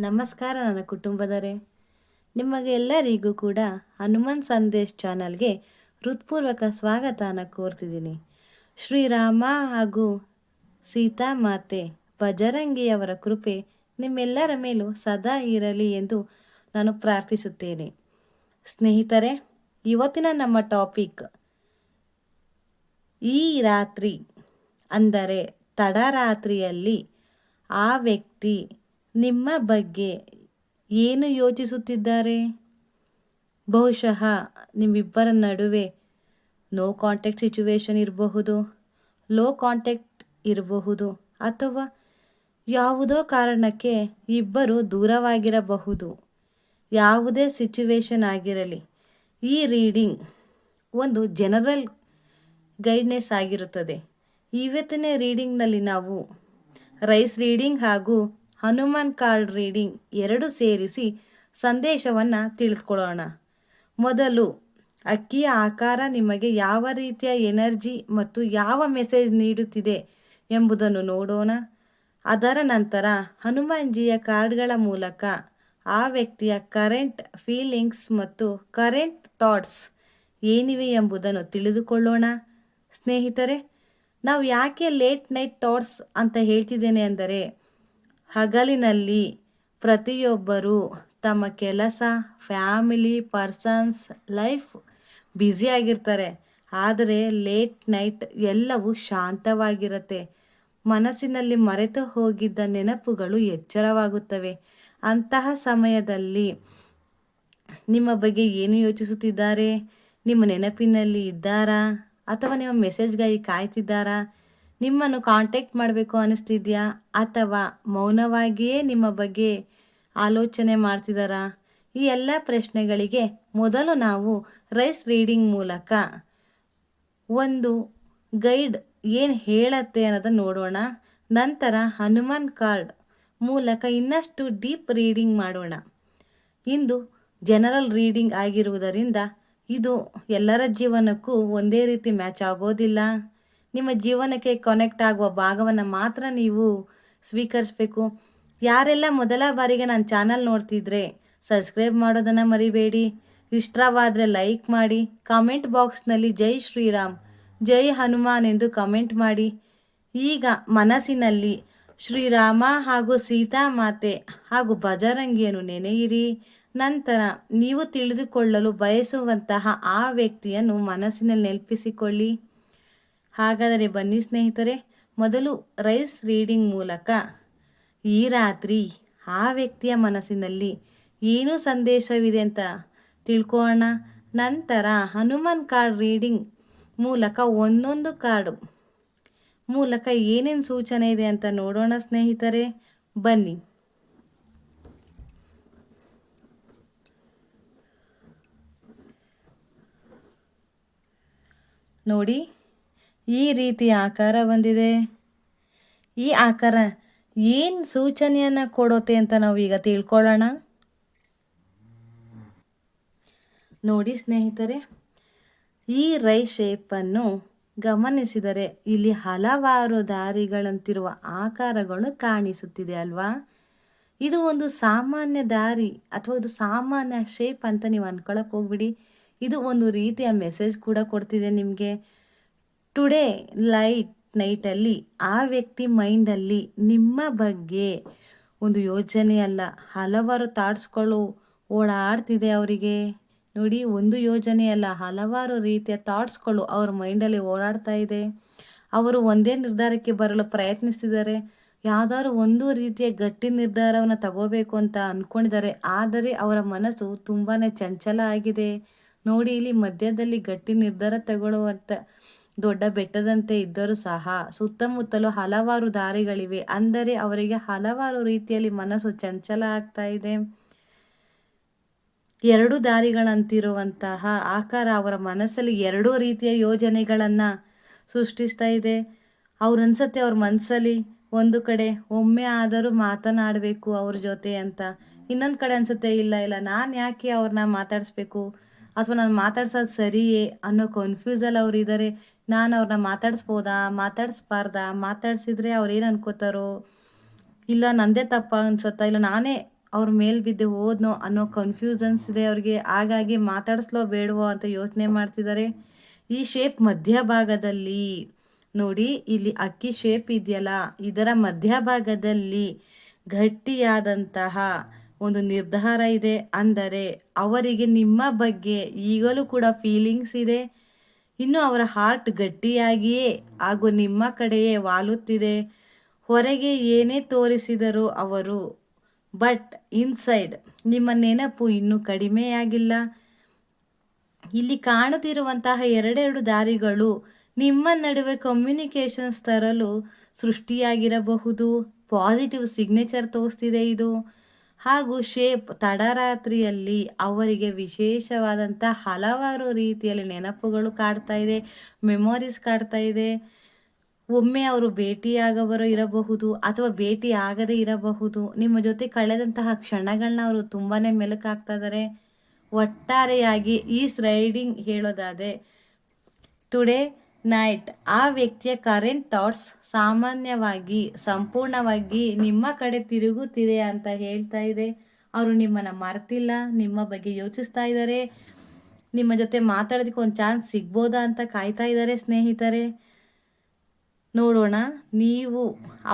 ನಮಸ್ಕಾರ ನನ್ನ ಕುಟುಂಬದವರೇ. ನಿಮಗೆ ಎಲ್ಲರಿಗೂ ಕೂಡ ಹನುಮಾನ್ ಸಂದೇಶ್ ಚಾನಲ್ಗೆ ಹೃತ್ಪೂರ್ವಕ ಸ್ವಾಗತನ ಕೋರ್ತಿದ್ದೀನಿ. ಶ್ರೀರಾಮ ಹಾಗೂ ಸೀತಾಮಾತೆ ಬಜರಂಗಿಯವರ ಕೃಪೆ ನಿಮ್ಮೆಲ್ಲರ ಮೇಲೂ ಸದಾ ಇರಲಿ ಎಂದು ನಾನು ಪ್ರಾರ್ಥಿಸುತ್ತೇನೆ. ಸ್ನೇಹಿತರೆ, ಇವತ್ತಿನ ನಮ್ಮ ಟಾಪಿಕ್ ಈ ರಾತ್ರಿ ಅಂದರೆ ತಡರಾತ್ರಿಯಲ್ಲಿ ಆ ವ್ಯಕ್ತಿ ನಿಮ್ಮ ಬಗ್ಗೆ ಏನು ಯೋಚಿಸುತ್ತಿದ್ದಾರೆ? ಬಹುಶಃ ನಿಮ್ಮಿಬ್ಬರ ನಡುವೆ ನೋ ಕಾಂಟ್ಯಾಕ್ಟ್ ಸಿಚುವೇಶನ್ ಇರಬಹುದು, ಲೋ ಕಾಂಟ್ಯಾಕ್ಟ್ ಇರಬಹುದು, ಅಥವಾ ಯಾವುದೋ ಕಾರಣಕ್ಕೆ ಇಬ್ಬರು ದೂರವಾಗಿರಬಹುದು. ಯಾವುದೇ ಸಿಚುವೇಶನ್ ಆಗಿರಲಿ, ಈ ರೀಡಿಂಗ್ ಒಂದು ಜನರಲ್ ಗೈಡ್ನೆಸ್ ಆಗಿರುತ್ತದೆ. ಇವತ್ತಿನ ರೀಡಿಂಗ್ನಲ್ಲಿ ನಾವು ರೈಸ್ ರೀಡಿಂಗ್ ಹಾಗೂ ಹನುಮಾನ್ ಕಾರ್ಡ್ ರೀಡಿಂಗ್ ಎರಡು ಸೇರಿಸಿ ಸಂದೇಶವನ್ನು ತಿಳಿದುಕೊಳ್ಳೋಣ. ಮೊದಲು ಅಕ್ಕಿಯ ಆಕಾರ ನಿಮಗೆ ಯಾವ ರೀತಿಯ ಎನರ್ಜಿ ಮತ್ತು ಯಾವ ಮೆಸೇಜ್ ನೀಡುತ್ತಿದೆ ಎಂಬುದನ್ನು ನೋಡೋಣ. ಅದರ ನಂತರ ಹನುಮಾನ್ಜಿಯ ಕಾರ್ಡ್ಗಳ ಮೂಲಕ ಆ ವ್ಯಕ್ತಿಯ ಕರೆಂಟ್ ಫೀಲಿಂಗ್ಸ್ ಮತ್ತು ಕರೆಂಟ್ ಥಾಟ್ಸ್ ಏನಿವೆ ಎಂಬುದನ್ನು ತಿಳಿದುಕೊಳ್ಳೋಣ. ಸ್ನೇಹಿತರೆ, ನಾವು ಯಾಕೆ ಲೇಟ್ ನೈಟ್ ಥಾಟ್ಸ್ ಅಂತ ಹೇಳ್ತಿದ್ದೇನೆ ಅಂದರೆ, ಹಗಲಿನಲ್ಲಿ ಪ್ರತಿಯೊಬ್ಬರು ತಮ್ಮ ಕೆಲಸ, ಫ್ಯಾಮಿಲಿ, ಪರ್ಸನ್ಸ್ ಲೈಫ್ ಬ್ಯುಸಿಯಾಗಿರ್ತಾರೆ. ಆದರೆ ಲೇಟ್ ನೈಟ್ ಎಲ್ಲವೂ ಶಾಂತವಾಗಿರುತ್ತೆ. ಮನಸ್ಸಿನಲ್ಲಿ ಮರೆತು ಹೋಗಿದ್ದ ನೆನಪುಗಳು ಎಚ್ಚರವಾಗುತ್ತವೆ. ಅಂತಹ ಸಮಯದಲ್ಲಿ ನಿಮ್ಮ ಬಗ್ಗೆ ಏನು ಯೋಚಿಸುತ್ತಿದ್ದಾರೆ? ನಿಮ್ಮ ನೆನಪಿನಲ್ಲಿ ಇದ್ದಾರಾ? ಅಥವಾ ನಿಮ್ಮ ಮೆಸೇಜ್ಗಾಗಿ ಕಾಯ್ತಿದ್ದಾರಾ? ನಿಮ್ಮನ್ನು ಕಾಂಟ್ಯಾಕ್ಟ್ ಮಾಡಬೇಕು ಅನ್ನಿಸ್ತಿದೆಯಾ? ಅಥವಾ ಮೌನವಾಗಿಯೇ ನಿಮ್ಮ ಬಗ್ಗೆ ಆಲೋಚನೆ ಮಾಡ್ತಿದ್ದಾರಾ? ಈ ಎಲ್ಲ ಪ್ರಶ್ನೆಗಳಿಗೆ ಮೊದಲು ನಾವು ರೈಸ್ ರೀಡಿಂಗ್ ಮೂಲಕ ಒಂದು ಗೈಡ್ ಏನು ಹೇಳತ್ತೆ ಅನ್ನೋದನ್ನು ನೋಡೋಣ. ನಂತರ ಹನುಮಾನ್ ಕಾರ್ಡ್ ಮೂಲಕ ಇನ್ನಷ್ಟು ಡೀಪ್ ರೀಡಿಂಗ್ ಮಾಡೋಣ. ಇಂದು ಜನರಲ್ ರೀಡಿಂಗ್ ಆಗಿರುವುದರಿಂದ ಇದು ಎಲ್ಲರ ಜೀವನಕ್ಕೂ ಒಂದೇ ರೀತಿ ಮ್ಯಾಚ್ ಆಗೋದಿಲ್ಲ. ನಿಮ್ಮ ಜೀವನಕ್ಕೆ ಕನೆಕ್ಟ್ ಆಗುವ ಭಾಗವನ್ನು ಮಾತ್ರ ನೀವು ಸ್ವೀಕರಿಸಬೇಕು. ಯಾರೆಲ್ಲ ಮೊದಲ ಬಾರಿಗೆ ನನ್ನ ಚಾನಲ್ ನೋಡ್ತಿದ್ರೆ ಸಬ್ಸ್ಕ್ರೈಬ್ ಮಾಡೋದನ್ನು ಮರಿಬೇಡಿ. ಇಷ್ಟವಾದರೆ ಲೈಕ್ ಮಾಡಿ. ಕಾಮೆಂಟ್ ಬಾಕ್ಸ್ನಲ್ಲಿ ಜೈ ಶ್ರೀರಾಮ್, ಜೈ ಹನುಮಾನ್ ಎಂದು ಕಮೆಂಟ್ ಮಾಡಿ. ಈಗ ಮನಸ್ಸಿನಲ್ಲಿ ಶ್ರೀರಾಮ ಹಾಗೂ ಸೀತಾಮಾತೆ ಹಾಗೂ ಬಜರಂಗಿಯನ್ನು ನೆನೆಯಿರಿ. ನಂತರ ನೀವು ತಿಳಿದುಕೊಳ್ಳಲು ಬಯಸುವಂತಹ ಆ ವ್ಯಕ್ತಿಯನ್ನು ಮನಸ್ಸಿನಲ್ಲಿ ನೆನಪಿಸಿಕೊಳ್ಳಿ. ಹಾಗಾದರೆ ಬನ್ನಿ ಸ್ನೇಹಿತರೆ, ಮೊದಲು ರೈಸ್ ರೀಡಿಂಗ್ ಮೂಲಕ ಈ ರಾತ್ರಿ ಆ ವ್ಯಕ್ತಿಯ ಮನಸ್ಸಿನಲ್ಲಿ ಏನು ಸಂದೇಶವಿದೆ ಅಂತ ತಿಳ್ಕೊಳ್ಳೋಣ. ನಂತರ ಹನುಮಾನ್ ಕಾರ್ಡ್ ರೀಡಿಂಗ್ ಮೂಲಕ ಒಂದೊಂದು ಕಾರ್ಡು ಮೂಲಕ ಏನೇನು ಸೂಚನೆ ಇದೆ ಅಂತ ನೋಡೋಣ ಸ್ನೇಹಿತರೆ, ಬನ್ನಿ. ನೋಡಿ, ಈ ರೀತಿಯ ಆಕಾರ ಬಂದಿದೆ. ಈ ಆಕಾರ ಏನು ಸೂಚನೆಯನ್ನು ಕೊಡುತ್ತೆ ಅಂತ ನಾವು ಈಗ ತಿಳ್ಕೊಳ್ಳೋಣ. ನೋಡಿ ಸ್ನೇಹಿತರೆ, ಈ ರೈಸ್ ಶೇಪನ್ನು ಗಮನಿಸಿದರೆ ಇಲ್ಲಿ ಹಲವಾರು ದಾರಿಗಳಂತಿರುವ ಆಕಾರಗಳು ಕಾಣಿಸುತ್ತಿದೆ ಅಲ್ವಾ? ಇದು ಒಂದು ಸಾಮಾನ್ಯ ದಾರಿ ಅಥವಾ ಇದು ಸಾಮಾನ್ಯ ಶೇಪ್ ಅಂತ ನೀವು ಅನ್ಕೊಳಕ್ಕೆ ಹೋಗ್ಬಿಡಿ. ಇದು ಒಂದು ರೀತಿಯ ಮೆಸೇಜ್ ಕೂಡ ಕೊಡ್ತಿದೆ ನಿಮಗೆ. ಟುಡೇ ನೈಟಲ್ಲಿ ಆ ವ್ಯಕ್ತಿ ಮೈಂಡಲ್ಲಿ ನಿಮ್ಮ ಬಗ್ಗೆ ಒಂದು ಯೋಚನೆ ಅಲ್ಲ, ಹಲವಾರು ಥಾಟ್ಸ್ಗಳು ಓಡಾಡ್ತಿದೆ ಅವರಿಗೆ. ನೋಡಿ, ಒಂದು ಯೋಜನೆ ಅಲ್ಲ, ಹಲವಾರು ರೀತಿಯ ಥಾಟ್ಸ್ಗಳು ಅವ್ರ ಮೈಂಡಲ್ಲಿ ಓಡಾಡ್ತಾ ಇದೆ. ಅವರು ಒಂದೇ ನಿರ್ಧಾರಕ್ಕೆ ಬರಲು ಪ್ರಯತ್ನಿಸ್ತಿದ್ದಾರೆ. ಯಾವುದಾದ್ರು ಒಂದು ರೀತಿಯ ಗಟ್ಟಿ ನಿರ್ಧಾರವನ್ನು ತಗೋಬೇಕು ಅಂತ ಅಂದ್ಕೊಂಡಿದ್ದಾರೆ. ಆದರೆ ಅವರ ಮನಸ್ಸು ತುಂಬಾ ಚಂಚಲ ಆಗಿದೆ. ನೋಡಿ, ಇಲ್ಲಿ ಮಧ್ಯದಲ್ಲಿ ಗಟ್ಟಿ ನಿರ್ಧಾರ ತಗೊಳ್ಳುವಂಥ ದೊಡ್ಡ ಬೆಟ್ಟದಂತೆ ಇದ್ದರೂ ಸಹ ಸುತ್ತಮುತ್ತಲೂ ಹಲವಾರು ದಾರಿಗಳಿವೆ. ಅಂದರೆ ಅವರಿಗೆ ಹಲವಾರು ರೀತಿಯಲ್ಲಿ ಮನಸ್ಸು ಚಂಚಲ ಆಗ್ತಾ ಇದೆ. ಎರಡು ದಾರಿಗಳಂತಿರುವಂತಹ ಆಕಾರ ಅವರ ಮನಸ್ಸಲ್ಲಿ ಎರಡೂ ರೀತಿಯ ಯೋಜನೆಗಳನ್ನು ಸೃಷ್ಟಿಸ್ತಾ ಇದೆ. ಅವ್ರು ಅನ್ಸತ್ತೆ ಅವ್ರ ಮನಸ್ಸಲ್ಲಿ ಒಂದು ಕಡೆ ಒಮ್ಮೆ ಆದರೂ ಮಾತನಾಡಬೇಕು ಅವ್ರ ಜೊತೆ ಅಂತ, ಇನ್ನೊಂದು ಕಡೆ ಅನ್ಸುತ್ತೆ ಇಲ್ಲ ನಾನು ಯಾಕೆ ಅವ್ರನ್ನ ಮಾತಾಡಿಸ್ಬೇಕು ಅಥವಾ ನಾನು ಮಾತಾಡ್ಸೋದು ಸರಿಯೇ ಅನ್ನೋ ಕನ್ಫ್ಯೂಸಲ್ಲಿ ಅವ್ರು ಇದ್ದಾರೆ. ನಾನು ಅವ್ರನ್ನ ಮಾತಾಡಿಸ್ಬೋದಾ, ಮಾತಾಡಿಸ್ಬಾರ್ದಾ, ಮಾತಾಡಿಸಿದ್ರೆ ಅವ್ರು ಏನು ಅನ್ಕೋತಾರೋ, ಇಲ್ಲ ನಂದೇ ತಪ್ಪ ಅನ್ಸುತ್ತಾ, ಇಲ್ಲ ನಾನೇ ಅವ್ರ ಮೇಲ್ ಬಿದ್ದು ಹೋದ್ನೋ ಅನ್ನೋ ಕನ್ಫ್ಯೂಷನ್ಸ್ ಇದೆ ಅವ್ರಿಗೆ. ಹಾಗಾಗಿ ಮಾತಾಡಿಸ್ಲೋ ಬೇಡವೋ ಅಂತ ಯೋಚನೆ ಮಾಡ್ತಿದ್ದಾರೆ. ಈ ಶೇಪ್ ಮಧ್ಯಭಾಗದಲ್ಲಿ ನೋಡಿ, ಇಲ್ಲಿ ಅಕ್ಕಿ ಶೇಪ್ ಇದೆಯಲ್ಲ, ಇದರ ಮಧ್ಯಭಾಗದಲ್ಲಿ ಗಟ್ಟಿಯಾದಂತಹ ಒಂದು ನಿರ್ಧಾರ ಇದೆ. ಅಂದರೆ ಅವರಿಗೆ ನಿಮ್ಮ ಬಗ್ಗೆ ಈಗಲೂ ಕೂಡ ಫೀಲಿಂಗ್ಸ್ ಇದೆ. ಇನ್ನು ಅವರ ಹಾರ್ಟ್ ಗಟ್ಟಿಯಾಗಿಯೇ ಹಾಗೂ ನಿಮ್ಮ ಕಡೆಯೇ ವಾಲುತ್ತಿದೆ. ಹೊರಗೆ ಏನೇ ತೋರಿಸಿದರೂ ಅವರು, ಬಟ್ ಇನ್ಸೈಡ್ ನಿಮ್ಮ ನೆನಪು ಇನ್ನೂ ಕಡಿಮೆಯಾಗಿಲ್ಲ. ಇಲ್ಲಿ ಕಾಣುತ್ತಿರುವಂತಹ ಎರಡೆರಡು ದಾರಿಗಳು ನಿಮ್ಮ ನಡುವೆ ಕಮ್ಯುನಿಕೇಷನ್ಸ್ ತರಲು ಸೃಷ್ಟಿಯಾಗಿರಬಹುದು. ಪಾಸಿಟಿವ್ ಸಿಗ್ನೇಚರ್ ತೋರಿಸ್ತಿದೆ ಇದು. ಹಾಗೂ ಶೇಪ್ ತಡರಾತ್ರಿಯಲ್ಲಿ ಅವರಿಗೆ ವಿಶೇಷವಾದಂಥ ಹಲವಾರು ರೀತಿಯಲ್ಲಿ ನೆನಪುಗಳು ಕಾಡ್ತಾ ಇದೆ, ಮೆಮೊರೀಸ್ ಕಾಡ್ತಾ ಇದೆ. ಒಮ್ಮೆ ಅವರು ಭೇಟಿಯಾಗವರು ಇರಬಹುದು ಅಥವಾ ಭೇಟಿ ಆಗದೇ ಇರಬಹುದು. ನಿಮ್ಮ ಜೊತೆ ಕಳೆದಂತಹ ಕ್ಷಣಗಳನ್ನ ಅವರು ತುಂಬಾ ಮೆಲುಕಾಗ್ತಾ ಇದ್ದಾರೆ. ಒಟ್ಟಾರೆಯಾಗಿ ಈ ರೈಡಿಂಗ್ ಹೇಳೋದಾದರೆ, ಟುಡೇ ನೈಟ್ ಆ ವ್ಯಕ್ತಿಯ ಕರೆಂಟ್ ಥಾಟ್ಸ್ ಸಾಮಾನ್ಯವಾಗಿ ಸಂಪೂರ್ಣವಾಗಿ ನಿಮ್ಮ ಕಡೆ ತಿರುಗುತ್ತಿದೆ ಅಂತ ಹೇಳ್ತಾ ಇದೆ. ಅವರು ನಿಮ್ಮನ್ನು ಮರ್ತಿಲ್ಲ, ನಿಮ್ಮ ಬಗ್ಗೆ ಯೋಚಿಸ್ತಾ ಇದ್ದಾರೆ. ನಿಮ್ಮ ಜೊತೆ ಮಾತಾಡೋದಕ್ಕೆ ಒಂದು ಚಾನ್ಸ್ ಸಿಗ್ಬೋದಾ ಅಂತ ಕಾಯ್ತಾ ಇದ್ದಾರೆ ಸ್ನೇಹಿತರೆ. ನೋಡೋಣ, ನೀವು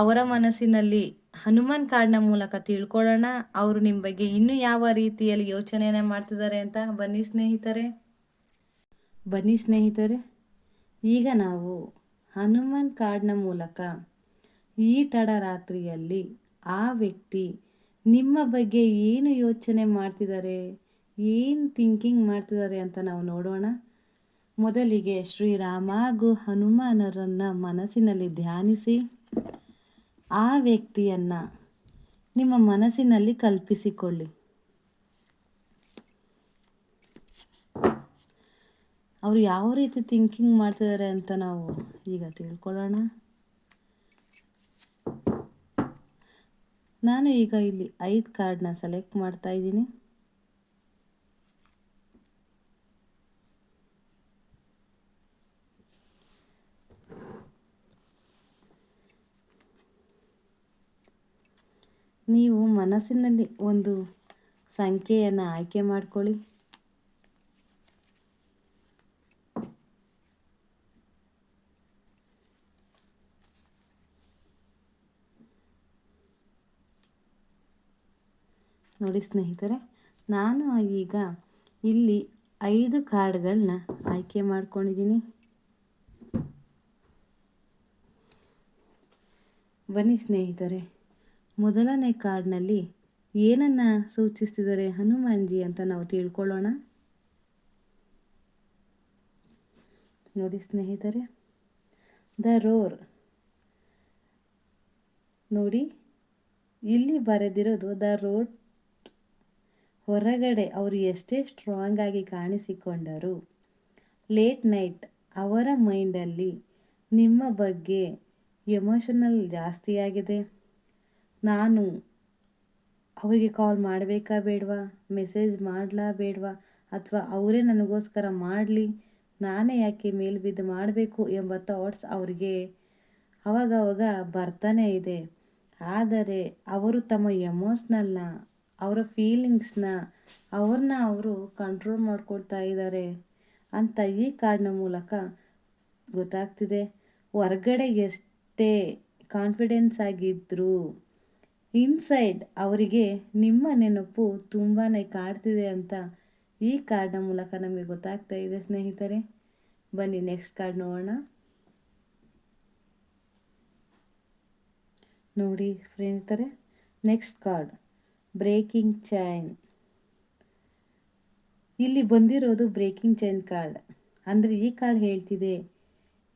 ಅವರ ಮನಸ್ಸಿನಲ್ಲಿ ಹನುಮಾನ್ ಕಾರ್ಡ್ನ ಮೂಲಕ ತಿಳ್ಕೊಳ್ಳೋಣ ಅವರು ನಿಮ್ಮ ಬಗ್ಗೆ ಇನ್ನೂ ಯಾವ ರೀತಿಯಲ್ಲಿ ಯೋಚನೆಯನ್ನು ಮಾಡ್ತಿದ್ದಾರೆ ಅಂತ. ಬನ್ನಿ ಸ್ನೇಹಿತರೆ, ಈಗ ನಾವು ಹನುಮಾನ್ ಕಾರ್ಡ್ನ ಮೂಲಕ ಈ ತಡರಾತ್ರಿಯಲ್ಲಿ ಆ ವ್ಯಕ್ತಿ ನಿಮ್ಮ ಬಗ್ಗೆ ಏನು ಯೋಚನೆ ಮಾಡ್ತಿದ್ದಾರೆ, ಏನು ಥಿಂಕಿಂಗ್ ಮಾಡ್ತಿದ್ದಾರೆ ಅಂತ ನಾವು ನೋಡೋಣ. ಮೊದಲಿಗೆ ಶ್ರೀರಾಮ ಹಾಗೂ ಹನುಮಾನರನ್ನು ಮನಸ್ಸಿನಲ್ಲಿ ಧ್ಯಾನಿಸಿ ಆ ವ್ಯಕ್ತಿಯನ್ನು ನಿಮ್ಮ ಮನಸ್ಸಿನಲ್ಲಿ ಕಲ್ಪಿಸಿಕೊಳ್ಳಿ. ಅವರು ಯಾವ ರೀತಿ ಥಿಂಕಿಂಗ್ ಮಾಡ್ತಿದ್ದಾರೆ ಅಂತ ನಾವು ಈಗ ತಿಳ್ಕೊಳ್ಳೋಣ. ನಾನು ಈಗ ಇಲ್ಲಿ 5 ಕಾರ್ಡ್ನ ಸೆಲೆಕ್ಟ್ ಮಾಡ್ತಾ ಇದ್ದೀನಿ. ನೀವು ಮನಸ್ಸಿನಲ್ಲಿ ಒಂದು ಸಂಖ್ಯೆಯನ್ನು ಆಯ್ಕೆ ಮಾಡ್ಕೊಳ್ಳಿ. ನೋಡಿ ಸ್ನೇಹಿತರೆ, ನಾನು ಈಗ ಇಲ್ಲಿ 5 ಕಾರ್ಡ್ಗಳನ್ನ ಆಯ್ಕೆ ಮಾಡ್ಕೊಂಡಿದ್ದೀನಿ. ಬನ್ನಿ ಸ್ನೇಹಿತರೆ, ಮೊದಲನೇ ಕಾರ್ಡ್ನಲ್ಲಿ ಏನನ್ನು ಸೂಚಿಸ್ತಿದ್ದಾರೆ ಹನುಮಾನ್ಜಿ ಅಂತ ನಾವು ತಿಳ್ಕೊಳ್ಳೋಣ. ನೋಡಿ ಸ್ನೇಹಿತರೆ, ದ ರೋರ್. ನೋಡಿ, ಇಲ್ಲಿ ಬರೆದಿರೋದು ದ ರೋಡ್. ಹೊರಗಡೆ ಅವರು ಎಷ್ಟೇ ಸ್ಟ್ರಾಂಗ್ ಆಗಿ ಕಾಣಿಸಿಕೊಂಡರೂ ಲೇಟ್ ನೈಟ್ ಅವರ ಮೈಂಡಲ್ಲಿ ನಿಮ್ಮ ಬಗ್ಗೆ ಎಮೋಷನಲ್ ಜಾಸ್ತಿಯಾಗಿದೆ. ನಾನು ಅವರಿಗೆ ಕಾಲ್ ಮಾಡಬೇಕಾ ಬೇಡವಾ, ಮೆಸೇಜ್ ಮಾಡಲಾ ಬೇಡವಾ, ಅಥವಾ ಅವರೇ ನನಗೋಸ್ಕರ ಮಾಡಲಿ, ನಾನೇ ಯಾಕೆ ಮೇಲ್ಬಿದ್ದು ಮಾಡಬೇಕು ಎಂಬ ಥಾಟ್ಸ್ ಅವರಿಗೆ ಅವಾಗವಾಗ ಬರ್ತಾನೆ ಇದೆ. ಆದರೆ ಅವರು ತಮ್ಮ ಎಮೋಷ್ನಲ್ನ, ಅವರ ಫೀಲಿಂಗ್ಸ್ನ ಅವರು ಕಂಟ್ರೋಲ್ ಮಾಡ್ಕೊಳ್ತಾ ಇದ್ದಾರೆ ಅಂತ ಈ ಕಾರ್ಡ್ನ ಮೂಲಕ ಗೊತ್ತಾಗ್ತಿದೆ. ಹೊರ್ಗಡೆ ಎಷ್ಟೇ ಕಾನ್ಫಿಡೆನ್ಸ್ ಆಗಿದ್ದರೂ ಇನ್ಸೈಡ್ ಅವರಿಗೆ ನಿಮ್ಮ ನೆನಪು ತುಂಬಾ ಕಾಡ್ತಿದೆ ಅಂತ ಈ ಕಾರ್ಡ್ನ ಮೂಲಕ ನಮಗೆ ಗೊತ್ತಾಗ್ತಾ ಇದೆ ಸ್ನೇಹಿತರೆ. ಬನ್ನಿ ನೆಕ್ಸ್ಟ್ ಕಾರ್ಡ್ ನೋಡೋಣ. ನೋಡಿ ಸ್ನೇಹಿತರೆ, ನೆಕ್ಸ್ಟ್ ಕಾರ್ಡ್ ಬ್ರೇಕಿಂಗ್ ಚೈನ್. ಇಲ್ಲಿ ಬಂದಿರೋದು ಬ್ರೇಕಿಂಗ್ ಚೈನ್ ಕಾರ್ಡ್. ಅಂದರೆ ಈ ಕಾರ್ಡ್ ಹೇಳ್ತಿದೆ,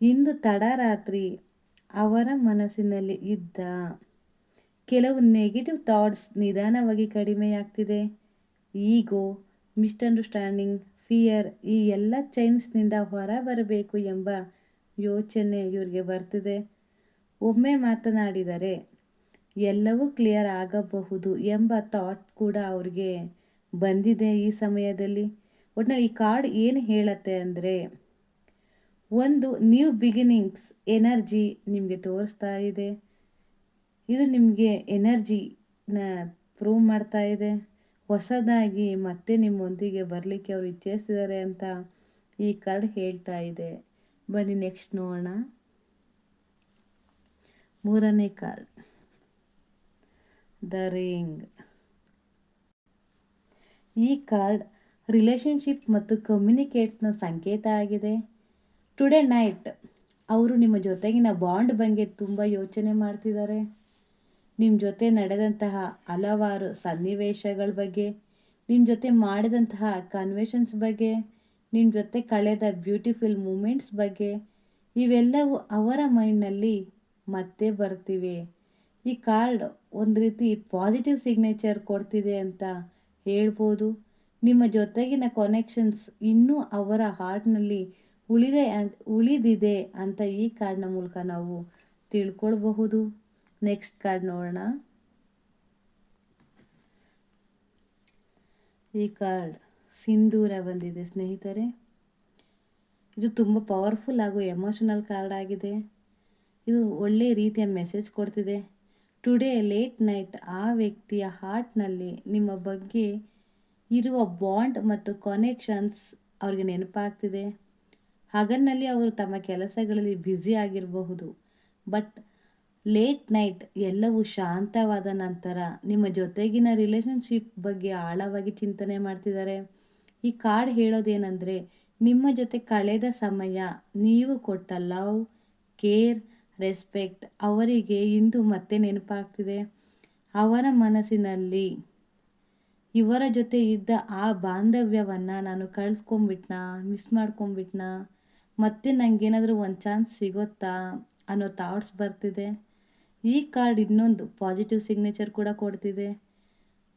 ಇಂದು ತಡರಾತ್ರಿ ಅವರ ಮನಸ್ಸಿನಲ್ಲಿ ಇದ್ದ ಕೆಲವು ನೆಗೆಟಿವ್ ಥಾಟ್ಸ್ ನಿಧಾನವಾಗಿ ಕಡಿಮೆಯಾಗ್ತಿದೆ. ಈಗೋ, ಮಿಸ್ಅಂಡರ್ಸ್ಟ್ಯಾಂಡಿಂಗ್, ಫಿಯರ್, ಈ ಎಲ್ಲ ಚೈನ್ಸ್ನಿಂದ ಹೊರ ಬರಬೇಕು ಎಂಬ ಯೋಚನೆ ಇವ್ರಿಗೆ ಬರ್ತಿದೆ. ಒಮ್ಮೆ ಮಾತನಾಡಿದರೆ ಎಲ್ಲವೂ ಕ್ಲಿಯರ್ ಆಗಬಹುದು ಎಂಬ ಥಾಟ್ ಕೂಡ ಅವ್ರಿಗೆ ಬಂದಿದೆ ಈ ಸಮಯದಲ್ಲಿ. ಒಟ್ಟಿನಲ್ಲಿ ಈ ಕಾರ್ಡ್ ಏನು ಹೇಳುತ್ತೆ ಅಂದರೆ, ಒಂದು ನ್ಯೂ ಬಿಗಿನಿಂಗ್ಸ್ ಎನರ್ಜಿ ನಿಮಗೆ ತೋರಿಸ್ತಾ ಇದೆ. ಇದು ನಿಮಗೆ ಎನರ್ಜಿನ ಪ್ರೂವ್ ಮಾಡ್ತಾ ಇದೆ. ಹೊಸದಾಗಿ ಮತ್ತೆ ನಿಮ್ಮೊಂದಿಗೆ ಬರಲಿಕ್ಕೆ ಅವರು ಇಚ್ಛಿಸ್ತಿದ್ದಾರೆ ಅಂತ ಈ ಕಾರ್ಡ್ ಹೇಳ್ತಾ ಇದೆ. ಬನ್ನಿ ನೆಕ್ಸ್ಟ್ ನೋಡೋಣ. ಮೂರನೇ ಕಾರ್ಡ್, ದ ರಿಂಗ್. ಈ ಕಾರ್ಡ್ ರಿಲೇಷನ್ಶಿಪ್ ಮತ್ತು ಕಮ್ಯುನಿಕೇಟ್ಸ್ನ ಸಂಕೇತ ಆಗಿದೆ. ಟುಡೇ ನೈಟ್ ಅವರು ನಿಮ್ಮ ಜೊತೆಗಿನ ಬಾಂಡ್ ಬಗ್ಗೆ ತುಂಬ ಯೋಚನೆ ಮಾಡ್ತಿದ್ದಾರೆ. ನಿಮ್ಮ ಜೊತೆ ನಡೆದಂತಹ ಹಲವಾರು ಸನ್ನಿವೇಶಗಳ ಬಗ್ಗೆ, ನಿಮ್ಮ ಜೊತೆ ಮಾಡಿದಂತಹ ಕನ್ವೆಷನ್ಸ್ ಬಗ್ಗೆ, ನಿಮ್ಮ ಜೊತೆ ಕಳೆದ ಬ್ಯೂಟಿಫುಲ್ ಮೂಮೆಂಟ್ಸ್ ಬಗ್ಗೆ, ಇವೆಲ್ಲವೂ ಅವರ ಮೈಂಡ್ನಲ್ಲಿ ಮತ್ತೆ ಬರ್ತಿವೆ. ಈ ಕಾರ್ಡ್ ಒಂದು ರೀತಿ ಪಾಸಿಟಿವ್ ಸಿಗ್ನೇಚರ್ ಕೊಡ್ತಿದೆ ಅಂತ ಹೇಳ್ಬೋದು. ನಿಮ್ಮ ಜೊತೆಗಿನ ಕನೆಕ್ಷನ್ಸ್ ಇನ್ನೂ ಅವರ ಹಾರ್ಟ್ನಲ್ಲಿ ಉಳಿದಿದೆ ಅಂತ ಈ ಕಾರ್ಡ್ನ ಮೂಲಕ ನಾವು ತಿಳ್ಕೊಳ್ಬಹುದು. ನೆಕ್ಸ್ಟ್ ಕಾರ್ಡ್ ನೋಡೋಣ. ಈ ಕಾರ್ಡ್ ಸಿಂಧೂರ ಬಂದಿದೆ ಸ್ನೇಹಿತರೆ. ಇದು ತುಂಬ ಪವರ್ಫುಲ್ ಹಾಗೂ ಎಮೋಷನಲ್ ಕಾರ್ಡ್ ಆಗಿದೆ. ಇದು ಒಳ್ಳೆ ರೀತಿಯ ಮೆಸೇಜ್ ಕೊಡ್ತಿದೆ. ಟುಡೇ ಲೇಟ್ ನೈಟ್ ಆ ವ್ಯಕ್ತಿಯ ಹಾರ್ಟ್ನಲ್ಲಿ ನಿಮ್ಮ ಬಗ್ಗೆ ಇರುವ ಬಾಂಡ್ ಮತ್ತು ಕನೆಕ್ಷನ್ಸ್ ಅವ್ರಿಗೆ ನೆನಪಾಗ್ತಿದೆ. ಹಗಲಿನಲ್ಲಿ ಅವರು ತಮ್ಮ ಕೆಲಸಗಳಲ್ಲಿ ಬ್ಯುಸಿ ಆಗಿರಬಹುದು, ಬಟ್ ಲೇಟ್ ನೈಟ್ ಎಲ್ಲವೂ ಶಾಂತವಾದ ನಂತರ ನಿಮ್ಮ ಜೊತೆಗಿನ ರಿಲೇಷನ್ಶಿಪ್ ಬಗ್ಗೆ ಆಳವಾಗಿ ಚಿಂತನೆ ಮಾಡ್ತಿದ್ದಾರೆ. ಈ ಕಾರ್ಡ್ ಹೇಳೋದೇನೆಂದರೆ, ನಿಮ್ಮ ಜೊತೆ ಕಳೆದ ಸಮಯ, ನೀವು ಕೊಟ್ಟ ಲವ್, ಕೇರ್, ರೆಸ್ಪೆಕ್ಟ್ ಅವರಿಗೆ ಇಂದು ಮತ್ತೆ ನೆನಪಾಗ್ತಿದೆ. ಅವರ ಮನಸ್ಸಿನಲ್ಲಿ ಇವರ ಜೊತೆ ಇದ್ದ ಆ ಬಾಂಧವ್ಯವನ್ನು ನಾನು ಕಳ್ಸ್ಕೊಂಬಿಟ್ನಾ, ಮಿಸ್ ಮಾಡ್ಕೊಂಬಿಟ್ನಾ, ಮತ್ತೆ ನನಗೇನಾದರೂ ಒಂದು ಚಾನ್ಸ್ ಸಿಗುತ್ತಾ ಅನ್ನೋ ಥಾಟ್ಸ್ ಬರ್ತಿದೆ. ಈ ಕಾರ್ಡ್ ಇನ್ನೊಂದು ಪಾಸಿಟಿವ್ ಸಿಗ್ನೇಚರ್ ಕೂಡ ಕೊಡ್ತಿದೆ.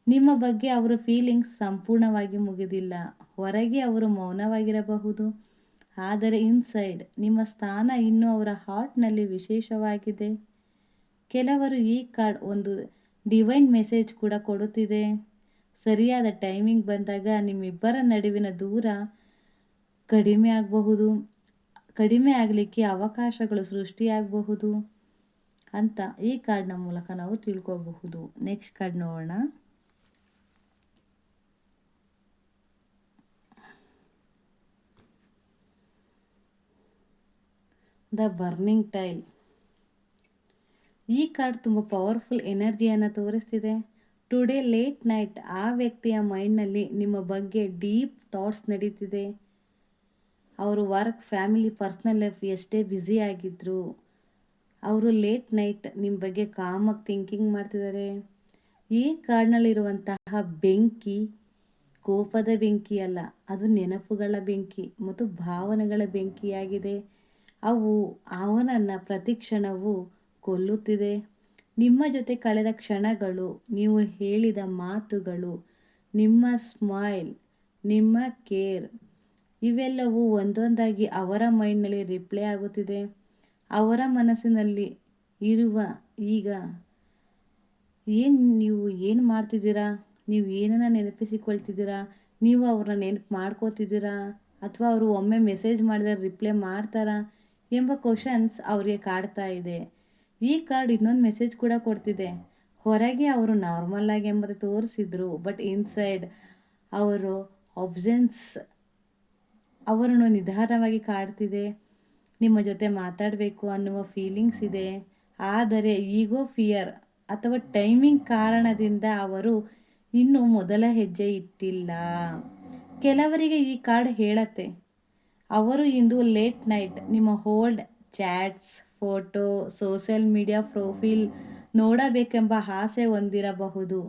ನಿಮ್ಮ ಬಗ್ಗೆ ಅವರ ಫೀಲಿಂಗ್ಸ್ ಸಂಪೂರ್ಣವಾಗಿ ಮುಗಿದಿಲ್ಲ. ಹೊರಗೆ ಅವರು ಮೌನವಾಗಿರಬಹುದು, ಆದರೆ ಇನ್ಸೈಡ್ ನಿಮ್ಮ ಸ್ಥಾನ ಇನ್ನೂ ಅವರ ಹಾರ್ಟ್ನಲ್ಲಿ ವಿಶೇಷವಾಗಿದೆ. ಕೆಲವರು ಈ ಕಾರ್ಡ್ ಒಂದು ಡಿವೈನ್ ಮೆಸೇಜ್ ಕೂಡ ಕೊಡುತ್ತಿದೆ. ಸರಿಯಾದ ಟೈಮಿಂಗ್ ಬಂದಾಗ ನಿಮ್ಮಿಬ್ಬರ ನಡುವಿನ ದೂರ ಕಡಿಮೆ ಆಗಲಿಕ್ಕೆ ಅವಕಾಶಗಳು ಸೃಷ್ಟಿಯಾಗಬಹುದು ಅಂತ ಈ ಕಾರ್ಡ್ನ ಮೂಲಕ ನಾವು ತಿಳ್ಕೋಬಹುದು. ನೆಕ್ಸ್ಟ್ ಕಾರ್ಡ್ ನೋಡೋಣ. The burning tile. ಈ ಕಾರ್ಡ್ ತುಂಬ ಪವರ್ಫುಲ್ ಎನರ್ಜಿಯನ್ನು ತೋರಿಸ್ತಿದೆ. ಟುಡೇ ಲೇಟ್ ನೈಟ್ ಆ ವ್ಯಕ್ತಿಯ ಮೈಂಡ್ನಲ್ಲಿ ನಿಮ್ಮ ಬಗ್ಗೆ ಡೀಪ್ ಥಾಟ್ಸ್ ನಡೀತಿದೆ. ಅವರು ವರ್ಕ್, ಫ್ಯಾಮಿಲಿ, ಪರ್ಸ್ನಲ್ ಲೈಫ್ ಎಷ್ಟೇ ಬ್ಯುಸಿ ಆಗಿದ್ರು, ಅವರು ಲೇಟ್ ನೈಟ್ ನಿಮ್ಮ ಬಗ್ಗೆ ಕಾಮಾಗಿ ಥಿಂಕಿಂಗ್ ಮಾಡ್ತಿದ್ದಾರೆ. ಈ ಕಾರ್ಡ್ನಲ್ಲಿರುವಂತಹ ಬೆಂಕಿ ಕೋಪದ ಬೆಂಕಿ ಅಲ್ಲ, ಅದು ನೆನಪುಗಳ ಬೆಂಕಿ ಮತ್ತು ಭಾವನೆಗಳ ಬೆಂಕಿಯಾಗಿದೆ. ಅವು ಅವನನ್ನು ಪ್ರತಿ ಕ್ಷಣವೂ ಕೊಲ್ಲುತ್ತಿದೆ. ನಿಮ್ಮ ಜೊತೆ ಕಳೆದ ಕ್ಷಣಗಳು, ನೀವು ಹೇಳಿದ ಮಾತುಗಳು, ನಿಮ್ಮ ಸ್ಮೈಲ್, ನಿಮ್ಮ ಕೇರ್, ಇವೆಲ್ಲವೂ ಒಂದೊಂದಾಗಿ ಅವರ ಮೈಂಡ್ನಲ್ಲಿ ರಿಪ್ಲೇ ಆಗುತ್ತಿದೆ. ಅವರ ಮನಸ್ಸಿನಲ್ಲಿ ಇರುವ ಈಗ ನೀವು ಏನು ಮಾಡ್ತಿದ್ದೀರಾ, ನೀವು ಏನನ್ನ ನೆನಪಿಸಿಕೊಳ್ತಿದ್ದೀರಾ, ನೀವು ಅವ್ರನ್ನ ನೆನಪು ಮಾಡ್ಕೋತಿದ್ದೀರಾ, ಅಥವಾ ಅವರು ಒಮ್ಮೆ ಮೆಸೇಜ್ ಮಾಡಿದರೆ ರಿಪ್ಲೈ ಮಾಡ್ತಾರಾ ಎಂಬ ಕ್ವಶನ್ಸ್ ಅವ್ರಿಗೆ ಕಾಡ್ತಾ ಇದೆ. ಈ ಕಾರ್ಡ್ ಇನ್ನೊಂದು ಮೆಸೇಜ್ ಕೂಡ ಕೊಡ್ತಿದೆ. ಹೊರಗೆ ಅವರು ನಾರ್ಮಲ್ ಆಗಿ ಎಂಬುದು ತೋರಿಸಿದ್ರು, ಬಟ್ ಇನ್ಸೈಡ್ ಅವರು ಅಬ್ಸೆನ್ಸ್ ಅವರನ್ನು ನಿಧಾನವಾಗಿ ಕಾಡ್ತಿದೆ. ನಿಮ್ಮ ಜೊತೆ ಮಾತಾಡಬೇಕು ಅನ್ನುವ ಫೀಲಿಂಗ್ಸ್ ಇದೆ, ಆದರೆ ಈಗೋ, ಫಿಯರ್ ಅಥವಾ ಟೈಮಿಂಗ್ ಕಾರಣದಿಂದ ಅವರು ಇನ್ನೂ ಮೊದಲ ಹೆಜ್ಜೆ ಇಟ್ಟಿಲ್ಲ. ಕೆಲವರಿಗೆ ಈ ಕಾರ್ಡ್ ಹೇಳತ್ತೆ, ಅವರು ಇಂದು ಲೇಟ್ ನೈಟ್ ನಿಮ್ಮ old chats, photo, social media profile ನೋಡಬೇಕೆಂಬ ಆಸೆ ಹೊಂದಿರಬಹುದು.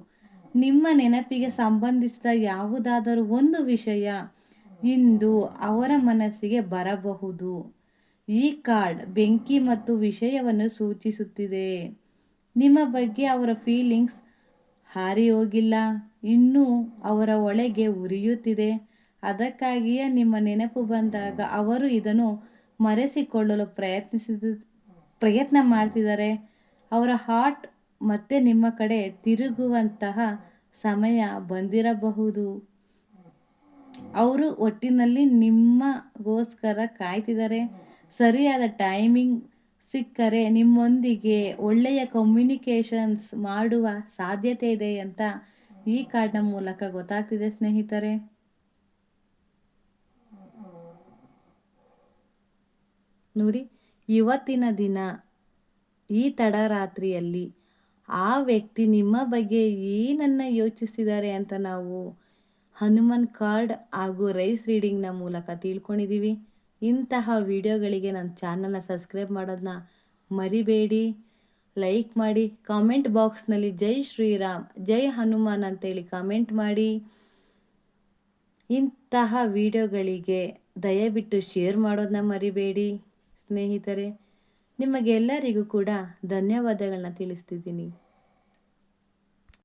ನಿಮ್ಮ ನೆನಪಿಗೆ ಸಂಬಂಧಿಸಿದ ಯಾವುದಾದರೂ ಒಂದು ವಿಷಯ ಇಂದು ಅವರ ಮನಸ್ಸಿಗೆ ಬರಬಹುದು. ಈ ಕಾರ್ಡ್ ಬೆಂಕಿ ಮತ್ತು ವಿಷಯವನ್ನು ಸೂಚಿಸುತ್ತಿದೆ. ನಿಮ್ಮ ಬಗ್ಗೆ ಅವರ ಫೀಲಿಂಗ್ಸ್ ಹಾರಿ ಹೋಗಿಲ್ಲ, ಇನ್ನೂ ಅವರ ಒಳಗೆ ಉರಿಯುತ್ತಿದೆ. ಅದಕ್ಕಾಗಿಯೇ ನಿಮ್ಮ ನೆನಪು ಬಂದಾಗ ಅವರು ಇದನ್ನು ಮರೆಸಿಕೊಳ್ಳಲು ಪ್ರಯತ್ನ ಮಾಡ್ತಿದ್ದಾರೆ. ಅವರ ಹಾರ್ಟ್ ಮತ್ತೆ ನಿಮ್ಮ ಕಡೆ ತಿರುಗುವಂತಹ ಸಮಯ ಬಂದಿರಬಹುದು. ಅವರು ಒಟ್ಟಿನಲ್ಲಿ ನಿಮ್ಮಗೋಸ್ಕರ ಕಾಯ್ತಿದ್ದಾರೆ. ಸರಿಯಾದ ಟೈಮಿಂಗ್ ಸಿಕ್ಕರೆ ನಿಮ್ಮೊಂದಿಗೆ ಒಳ್ಳೆಯ ಕಮ್ಯುನಿಕೇಷನ್ಸ್ ಮಾಡುವ ಸಾಧ್ಯತೆ ಇದೆ ಅಂತ ಈ ಕಾರ್ಡ್ನ ಮೂಲಕ ಗೊತ್ತಾಗ್ತಿದೆ ಸ್ನೇಹಿತರೆ. ನೋಡಿ, ಇವತ್ತಿನ ದಿನ ಈ ತಡರಾತ್ರಿಯಲ್ಲಿ ಆ ವ್ಯಕ್ತಿ ನಿಮ್ಮ ಬಗ್ಗೆ ಏನನ್ನ ಯೋಚಿಸ್ತಿದ್ದಾರೆ ಅಂತ ನಾವು ಹನುಮನ್ ಕಾರ್ಡ್ ಹಾಗೂ ರೈಸ್ ರೀಡಿಂಗ್ನ ಮೂಲಕ ತಿಳ್ಕೊಂಡಿದ್ದೀವಿ. ಇಂತಹ ವಿಡಿಯೋಗಳಿಗೆ ನನ್ನ ಚಾನಲ್ನ ಸಬ್ಸ್ಕ್ರೈಬ್ ಮಾಡೋದನ್ನ ಮರಿಬೇಡಿ. ಲೈಕ್ ಮಾಡಿ, ಕಾಮೆಂಟ್ ಬಾಕ್ಸ್ನಲ್ಲಿ ಜೈ ಶ್ರೀರಾಮ್, ಜೈ ಹನುಮಾನ್ ಅಂತೇಳಿ ಕಾಮೆಂಟ್ ಮಾಡಿ. ಇಂತಹ ವಿಡಿಯೋಗಳಿಗೆ ದಯವಿಟ್ಟು ಶೇರ್ ಮಾಡೋದನ್ನ ಮರಿಬೇಡಿ ಸ್ನೇಹಿತರೆ. ನಿಮಗೆಲ್ಲರಿಗೂ ಕೂಡ ಧನ್ಯವಾದಗಳನ್ನ ತಿಳಿಸ್ತಿದ್ದೀನಿ.